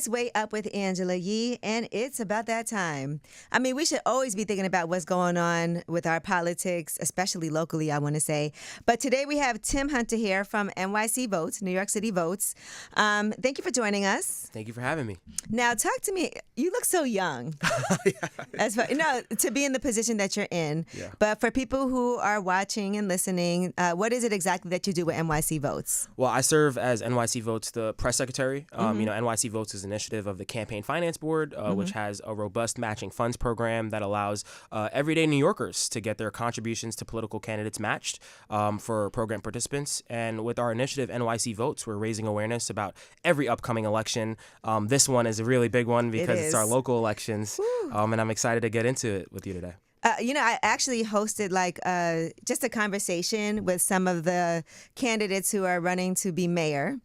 It's Way Up with Angela Yee, and it's about that time. I mean, we should always be thinking about what's going on with our politics, especially locally, I want to say. But today we have Tim Hunter here from NYC Votes, New York City Votes. Thank you for joining us. Thank you for having me. Now, talk to me. You look so young. To be in the position that you're in. Yeah. But for people who are watching and listening, what is it exactly that you do with NYC Votes? Well, I serve as NYC Votes, the press secretary. NYC Votes is an initiative of the Campaign Finance Board, which has a robust matching funds program that allows everyday New Yorkers to get their contributions to political candidates matched for program participants. And with our initiative, NYC Votes, we're raising awareness about every upcoming election. This one is a really big one because it's our local elections, and I'm excited to get into it with you today. I actually hosted just a conversation with some of the candidates who are running to be mayor.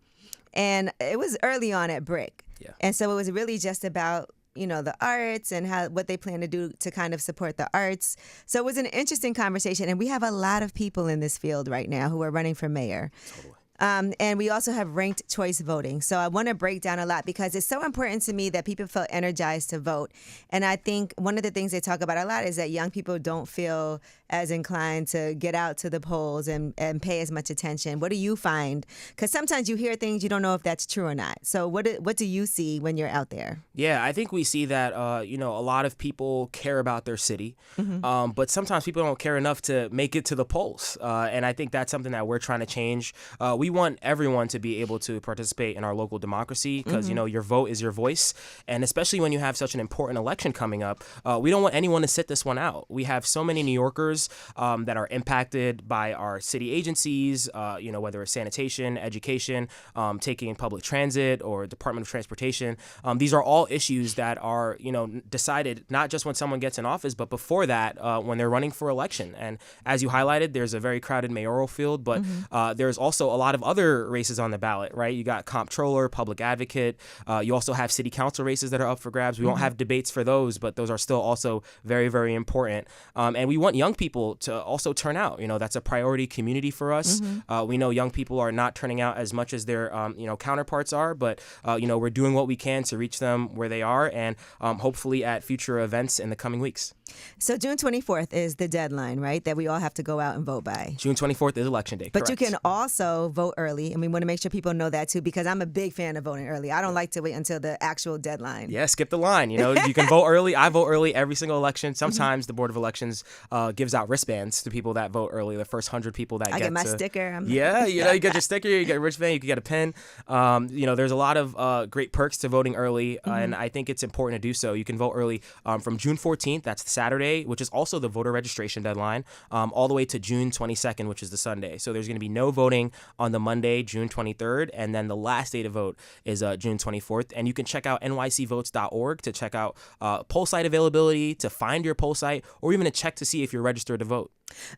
And it was early on at Brick. Yeah. And so it was really just about, the arts and what they plan to do to kind of support the arts. So it was an interesting conversation. And we have a lot of people in this field right now who are running for mayor. Totally. And we also have ranked choice voting. So I want to break down a lot because it's so important to me that people feel energized to vote. And I think one of the things they talk about a lot is that young people don't feel as inclined to get out to the polls and pay as much attention. What do you find? Because sometimes you hear things, you don't know if that's true or not. So what do you see when you're out there? Yeah, I think we see that, a lot of people care about their city, but sometimes people don't care enough to make it to the polls. And I think that's something that we're trying to change. We want everyone to be able to participate in our local democracy because, your vote is your voice. And especially when you have such an important election coming up, we don't want anyone to sit this one out. We have so many New Yorkers that are impacted by our city agencies, whether it's sanitation, education, taking public transit or Department of Transportation. These are all issues that are, decided not just when someone gets in office, but before that, when they're running for election. And as you highlighted, there's a very crowded mayoral field, but there's also a lot of other races on the ballot, right? You got Comptroller, Public Advocate. You also have city council races that are up for grabs. We won't have debates for those, but those are still also very, very important. And we want young people to also turn out. That's a priority community for us. We know young people are not turning out as much as their, counterparts are, but, we're doing what we can to reach them where they are and hopefully at future events in the coming weeks. So June 24th is the deadline, right, that we all have to go out and vote by. June 24th is election day, But correct. you can also vote early, and we want to make sure people know that, too, because I'm a big fan of voting early. I don't like to wait until the actual deadline. Yeah, skip the line. You can vote early. I vote early every single election. Sometimes the Board of Elections gives out wristbands to people that vote early, the first 100 people that I get my sticker. You get your sticker, you get a wristband, you can get a pin. There's a lot of great perks to voting early, and I think it's important to do so. You can vote early from June 14th, that's the Saturday, which is also the voter registration deadline, all the way to June 22nd, which is the Sunday. So there's going to be no voting on the Monday, June 23rd, and then the last day to vote is June 24th. And you can check out nycvotes.org to check out poll site availability, to find your poll site, or even to check to see if you're registered to vote.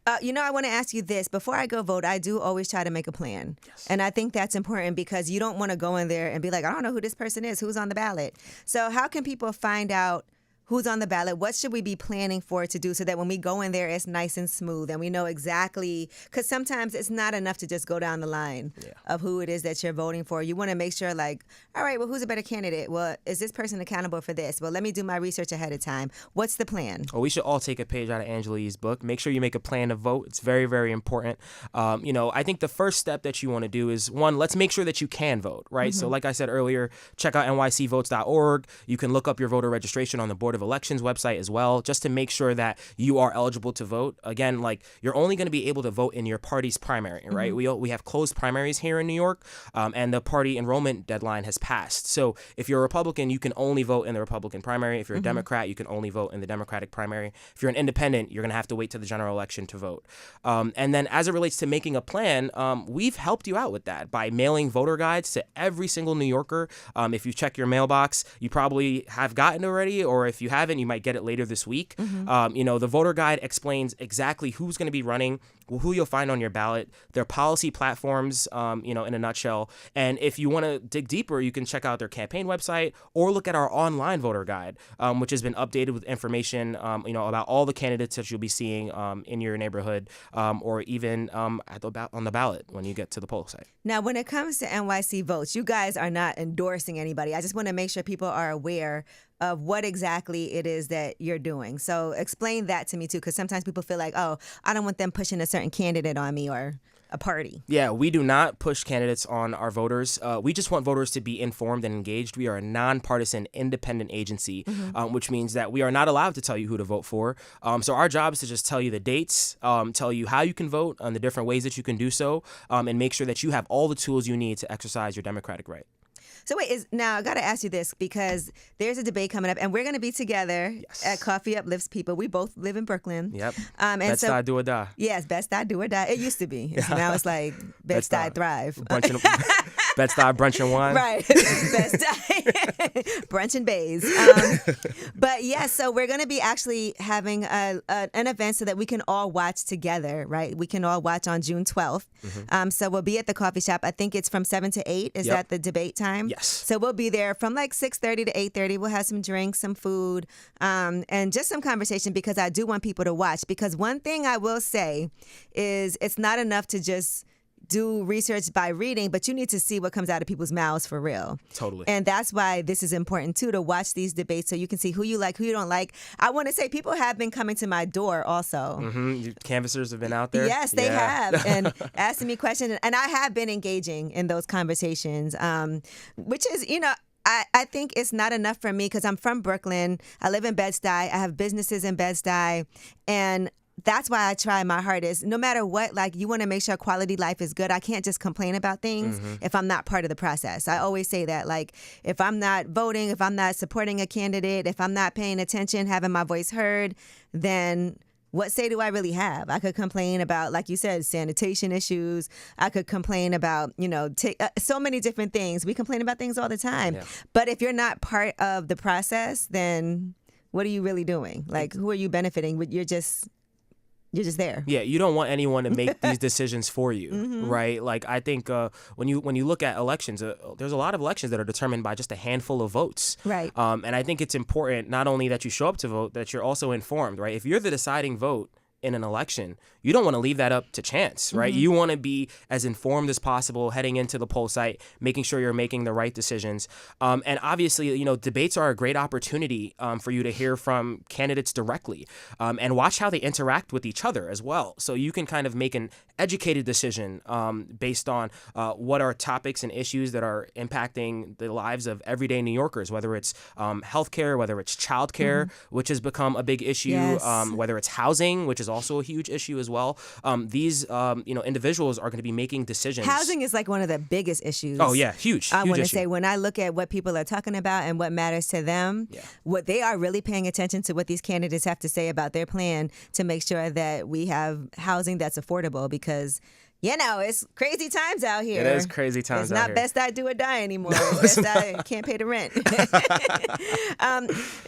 I want to ask you this. Before I go vote, I do always try to make a plan. Yes. And I think that's important because you don't want to go in there and be like, I don't know who this person is, who's on the ballot. So how can people find out who's on the ballot? What should we be planning for to do so that when we go in there, it's nice and smooth and we know exactly, because sometimes it's not enough to just go down the line of who it is that you're voting for. You want to make sure all right, well, who's a better candidate? Well, is this person accountable for this? Well, let me do my research ahead of time. What's the plan? Well, we should all take a page out of Angela Yee's book. Make sure you make a plan to vote. It's very, very important. I think the first step that you want to do is, one, let's make sure that you can vote, right? So like I said earlier, check out nycvotes.org. You can look up your voter registration on the Board of Elections website as well, just to make sure that you are eligible to vote. Again, you're only going to be able to vote in your party's primary, right? We have closed primaries here in New York, and the party enrollment deadline has passed. So if you're a Republican, you can only vote in the Republican primary. If you're a Democrat, you can only vote in the Democratic primary. If you're an independent, you're going to have to wait to the general election to vote. And then as it relates to making a plan, we've helped you out with that by mailing voter guides to every single New Yorker. If you check your mailbox, you probably have gotten it already, or if you haven't, you might get it later this week. The voter guide explains exactly who's going to be running who you'll find on your ballot, their policy platforms, in a nutshell. And if you want to dig deeper, you can check out their campaign website or look at our online voter guide, which has been updated with information, about all the candidates that you'll be seeing in your neighborhood, or even on the ballot when you get to the poll site. Now, when it comes to NYC votes, you guys are not endorsing anybody. I just want to make sure people are aware of what exactly it is that you're doing. So explain that to me, too, because sometimes people feel like, oh, I don't want them pushing a certain candidate on me or a party. Yeah, we do not push candidates on our voters. We just want voters to be informed and engaged. We are a nonpartisan, independent agency, which means that we are not allowed to tell you who to vote for. So our job is to just tell you the dates, tell you how you can vote, and the different ways that you can do so, and make sure that you have all the tools you need to exercise your democratic right. So wait, now I got to ask you this because there's a debate coming up and we're going to be together at Coffee Uplifts People. We both live in Brooklyn. Yep. Bed-Stuy, do or die. Yes, Bed-Stuy, do or die. It used to be. Now it's like Bed-Stuy, thrive. Bed-Stuy, brunch and wine. Right. Bed-Stuy, brunch and bays. But yes, so we're going to be actually having an event so that we can all watch together, right? We can all watch on June 12th. So we'll be at the coffee shop. I think it's from 7 to 8. Is that the debate time? Yes. So we'll be there from like 6:30 to 8:30. We'll have some drinks, some food, and just some conversation because I do want people to watch. Because one thing I will say is it's not enough to just do research by reading, but you need to see what comes out of people's mouths for real. Totally. And that's why this is important, too, to watch these debates so you can see who you like, who you don't like. I want to say people have been coming to my door also. Canvassers have been out there? Yes, they have. And asking me questions. And I have been engaging in those conversations, which is, I think it's not enough for me because I'm from Brooklyn. I live in Bed-Stuy. I have businesses in Bed-Stuy. And that's why I try my hardest. No matter what, like you want to make sure quality life is good. I can't just complain about things if I'm not part of the process. I always say that, like, if I'm not voting, if I'm not supporting a candidate, if I'm not paying attention, having my voice heard, then what say do I really have? I could complain about, like you said, sanitation issues. I could complain about, so many different things. We complain about things all the time. Yeah. But if you're not part of the process, then what are you really doing? Like, who are you benefiting? You're just there. Yeah, you don't want anyone to make these decisions for you, right? Like, I think when you look at elections, there's a lot of elections that are determined by just a handful of votes. Right. And I think it's important not only that you show up to vote, that you're also informed, right? If you're the deciding vote in an election, you don't want to leave that up to chance, right? You want to be as informed as possible heading into the poll site, making sure you're making the right decisions. And obviously, debates are a great opportunity for you to hear from candidates directly and watch how they interact with each other as well. So you can kind of make an educated decision based on what are topics and issues that are impacting the lives of everyday New Yorkers, whether it's healthcare, whether it's childcare, which has become a big issue, whether it's housing, which is also a huge issue as well. These individuals are going to be making decisions. Housing is like one of the biggest issues. Oh yeah, huge. I want to say when I look at what people are talking about and what matters to them, what they are really paying attention to what these candidates have to say about their plan to make sure that we have housing that's affordable because it's crazy times out here. It is crazy times out here. It's not Bed-Stuy do or die anymore. It's Bed-Stuy can't pay the rent.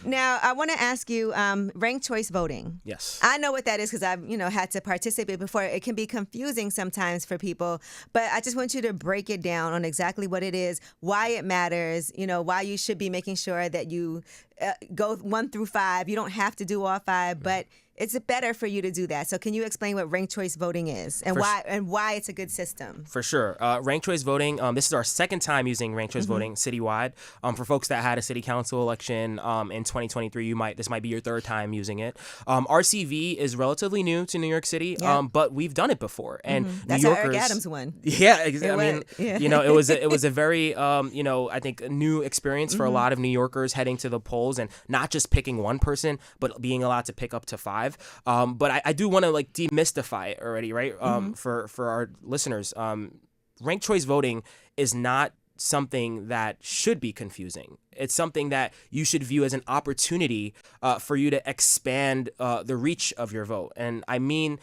Now, I want to ask you, ranked choice voting. Yes. I know what that is because I've, had to participate before. It can be confusing sometimes for people, but I just want you to break it down on exactly what it is, why it matters, why you should be making sure that you go 1 through 5. You don't have to do all 5, but it's better for you to do that. So can you explain what ranked choice voting is and why it's a good system? For sure. Ranked choice voting, this is our second time using ranked choice voting citywide. For folks that had a city council election in 2023, this might be your third time using it. RCV is relatively new to New York City, but we've done it before. And that's New how Yorkers, Eric Adams won. Yeah, it was a very I think a new experience for a lot of New Yorkers heading to the polls and not just picking one person, but being allowed to pick up to 5. But I do want to demystify it already, right? For our listeners, ranked choice voting is not something that should be confusing. It's something that you should view as an opportunity for you to expand the reach of your vote. And I mean,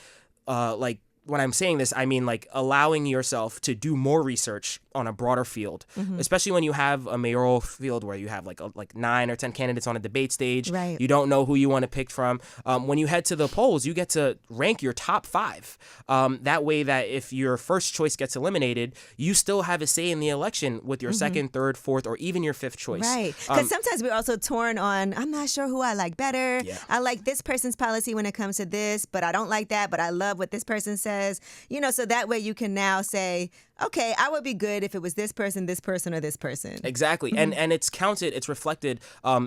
when I'm saying this, I mean like allowing yourself to do more research on a broader field, especially when you have a mayoral field where you have like 9 or 10 candidates on a debate stage. Right. You don't know who you want to pick from. When you head to the polls, you get to rank your top 5. That way that if your first choice gets eliminated, you still have a say in the election with your second, third, fourth, or even your 5th choice. Right. Because sometimes we're also torn on, I'm not sure who I like better. Yeah. I like this person's policy when it comes to this, but I don't like that, but I love what this person says. So that way you can now say, okay, I would be good if it was this person, or this person. Exactly. And it's counted, it's reflected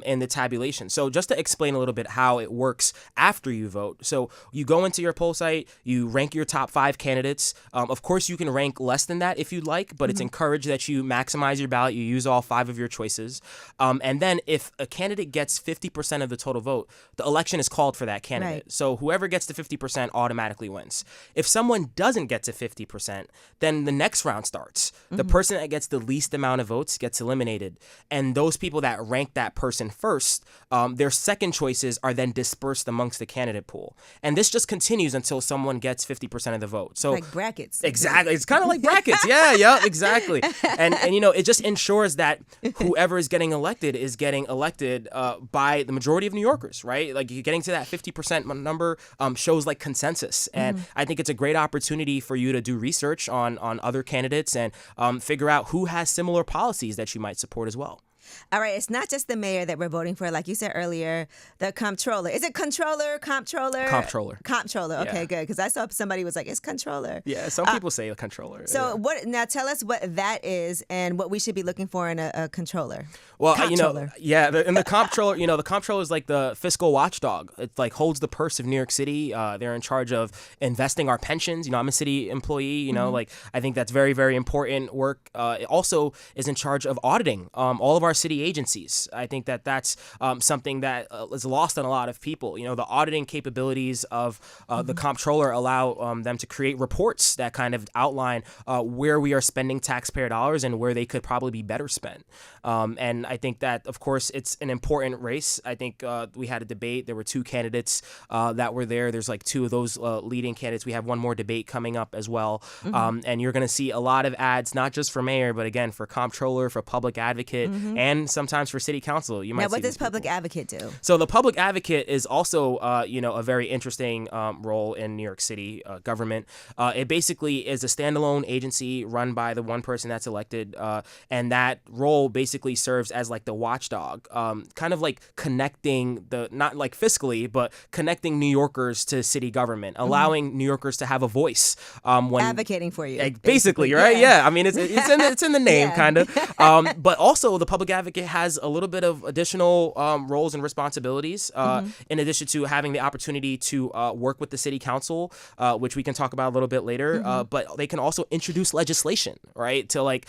in the tabulation. So just to explain a little bit how it works after you vote. So you go into your poll site, you rank your top 5 candidates. Of course, you can rank less than that if you'd like, but it's encouraged that you maximize your ballot. You use all 5 of your choices. And then if a candidate gets 50% of the total vote, the election is called for that candidate. Right. So whoever gets to 50% automatically wins. If someone doesn't get to 50%, then the next round starts. The person that gets the least amount of votes gets eliminated. And those people that rank that person first, their second choices are then dispersed amongst the candidate pool. And this just continues until someone gets 50% of the vote. So Like brackets. Exactly. It's kind of like brackets. Yeah, exactly. And it just ensures that whoever is getting elected by the majority of New Yorkers, right? Like you're getting to that 50% number shows like consensus. And I think it's a great opportunity for you to do research on other candidates and figure out who has similar policies that you might support as well. All right, it's not just the mayor that we're voting for. Like you said earlier, the comptroller. Is it controller, comptroller? Comptroller. Comptroller. Okay, Yeah. good. Because I saw somebody was like, it's controller. Yeah, some people say a controller. So now tell us what that is and what we should be looking for in a controller. Well, Comptroller. in the comptroller, the comptroller is like the fiscal watchdog. It like holds the purse of New York City. They're in charge of investing our pensions. I'm a city employee. Like I think that's very, very important work. It also is in charge of auditing all of our city agencies. I think that's something that is lost on a lot of people. The auditing capabilities of the comptroller allow them to create reports that kind of outline where we are spending taxpayer dollars and where they could probably be better spent. And I think that, of course, it's an important race. I think we had a debate. There were 2 candidates that were there. There's like 2 of those leading candidates. We have one more debate coming up as well. And you're going to see a lot of ads, not just for mayor, but again, for comptroller, for public advocate, and sometimes for city council. You might Now, what see does these people. public advocate do? So the public advocate is also, a very interesting role in New York City government. It basically is a standalone agency run by the one person that's elected, and that role basically serves as like the watchdog, kind of like connecting not like fiscally, but connecting New Yorkers to city government, allowing New Yorkers to have a voice. When Advocating for you. basically, right? Yeah. I mean, it's in the name, Yeah. kind of. But also, the public advocate has a little bit of additional roles and responsibilities, in addition to having the opportunity to work with the city council, which we can talk about a little bit later. But they can also introduce legislation, right, to like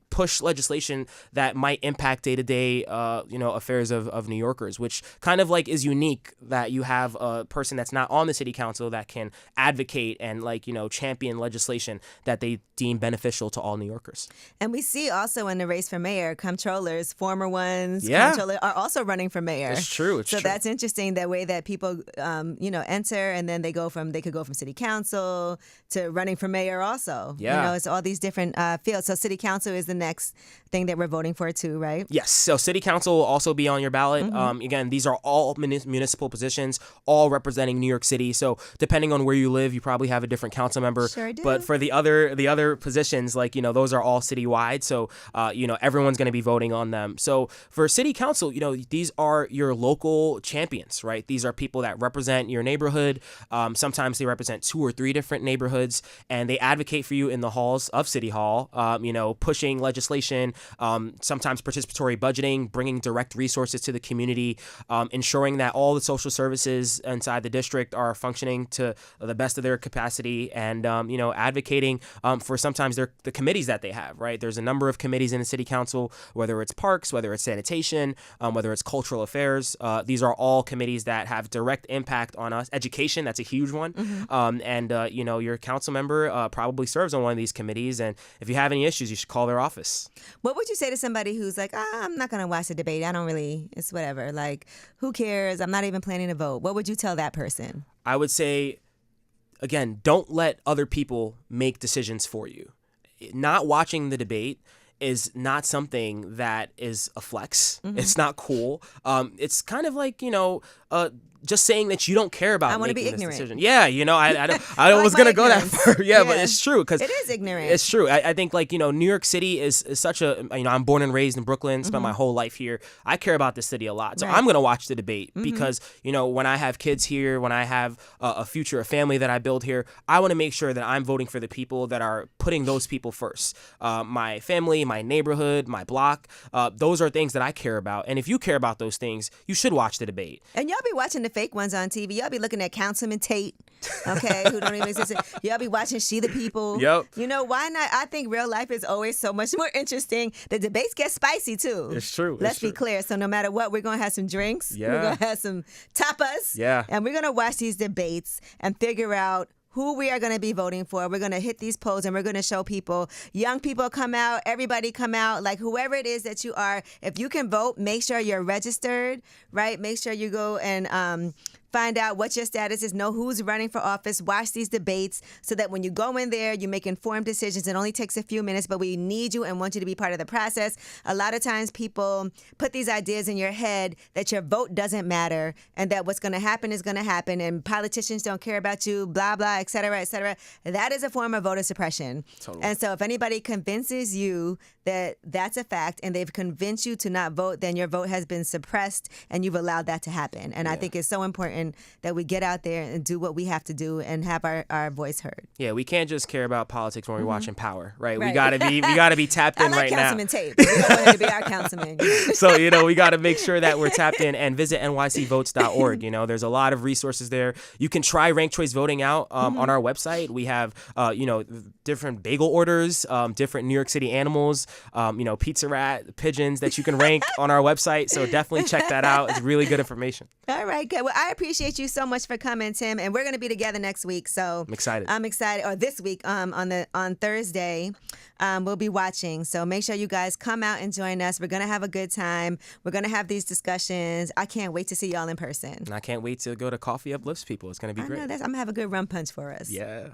push legislation that might impact day-to-day, affairs of New Yorkers, which kind of like is unique that you have a person that's not on the city council that can advocate and champion legislation that they deem beneficial to all New Yorkers. And we see also in the race for mayor, comptrollers, former ones, Yeah. comptroller are also running for mayor. It's true. So that's interesting, that way that people, enter and then they could go from city council to running for mayor also. Yeah. It's all these different fields. So city council is the next thing that we're voting for too, right? Yes. So city council will also be on your ballot. Again, these are all municipal positions, all representing New York City. So depending on where you live, you probably have a different council member. Sure do. But for the other positions, those are all citywide. So, everyone's going to be voting on them. So for city council, these are your local champions, right? These are people that represent your neighborhood. Sometimes they represent 2 or 3 different neighborhoods, and they advocate for you in the halls of City Hall, pushing legislation, sometimes participatory budgeting, bringing direct resources to the community, ensuring that all the social services inside the district are functioning to the best of their capacity, and, advocating for sometimes the committees that they have, right? There's a number of committees in the city council, whether it's parks, whether it's sanitation, whether it's cultural affairs. These are all committees that have direct impact on us. Education, that's a huge one. And your council member probably serves on one of these committees. And if you have any issues, you should call their office. What would you say to somebody who's like, I'm not going to watch the debate. It's whatever. Like, who cares? I'm not even planning to vote. What would you tell that person? I would say again, don't let other people make decisions for you. Not watching the debate is not something that is a flex. It's not cool. It's kind of like, just saying that you don't care about making this decision. Yeah, I was going to go that far. Yeah, but it's true. Because it is ignorant. It's true. I think New York City is such a, I'm born and raised in Brooklyn, spent my whole life here. I care about the city a lot. So I'm going to watch the debate because, when I have kids here, when I have a future, a family that I build here, I want to make sure that I'm voting for the people that are putting those people first. My family, my neighborhood, my block, those are things that I care about. And if you care about those things, you should watch the debate. And y'all be watching the fake ones on TV. Y'all be looking at Councilman Tate, okay, who don't even exist. Y'all be watching She the People. Yep. Why not? I think real life is always so much more interesting. The debates get spicy, too. It's true. Let's be clear. So no matter what, we're going to have some drinks. Yeah. We're going to have some tapas. Yeah. And we're going to watch these debates and figure out who we are going to be voting for. We're going to hit these polls and we're going to show people, young people come out, everybody come out, like whoever it is that you are. If you can vote, make sure you're registered, right? Make sure you go and find out what your status is, know who's running for office, watch these debates so that when you go in there, you make informed decisions. It only takes a few minutes, but we need you and want you to be part of the process. A lot of times people put these ideas in your head that your vote doesn't matter and that what's going to happen is going to happen and politicians don't care about you, blah, blah, et cetera, et cetera. That is a form of voter suppression. Totally. And so if anybody convinces you that that's a fact and they've convinced you to not vote, then your vote has been suppressed and you've allowed that to happen. And I think it's so important that we get out there and do what we have to do and have our voice heard. Yeah, we can't just care about politics when we're watching Power, right? We gotta be tapped in right now. I like Councilman Tate. We go ahead and be our councilman. So we gotta make sure that we're tapped in and visit nycvotes.org. There's a lot of resources there. You can try ranked choice voting out on our website. We have different bagel orders, different New York City animals, pizza rat, pigeons that you can rank on our website. So definitely check that out. It's really good information. All right, good. Well, I appreciate you so much for coming, Tim, and we're going to be together next week. So I'm excited. Or this week on Thursday, we'll be watching. So make sure you guys come out and join us. We're going to have a good time. We're going to have these discussions. I can't wait to see y'all in person. And I can't wait to go to Coffee Uplifts people. It's going to be great. I'm going to have a good rum punch for us. Yeah.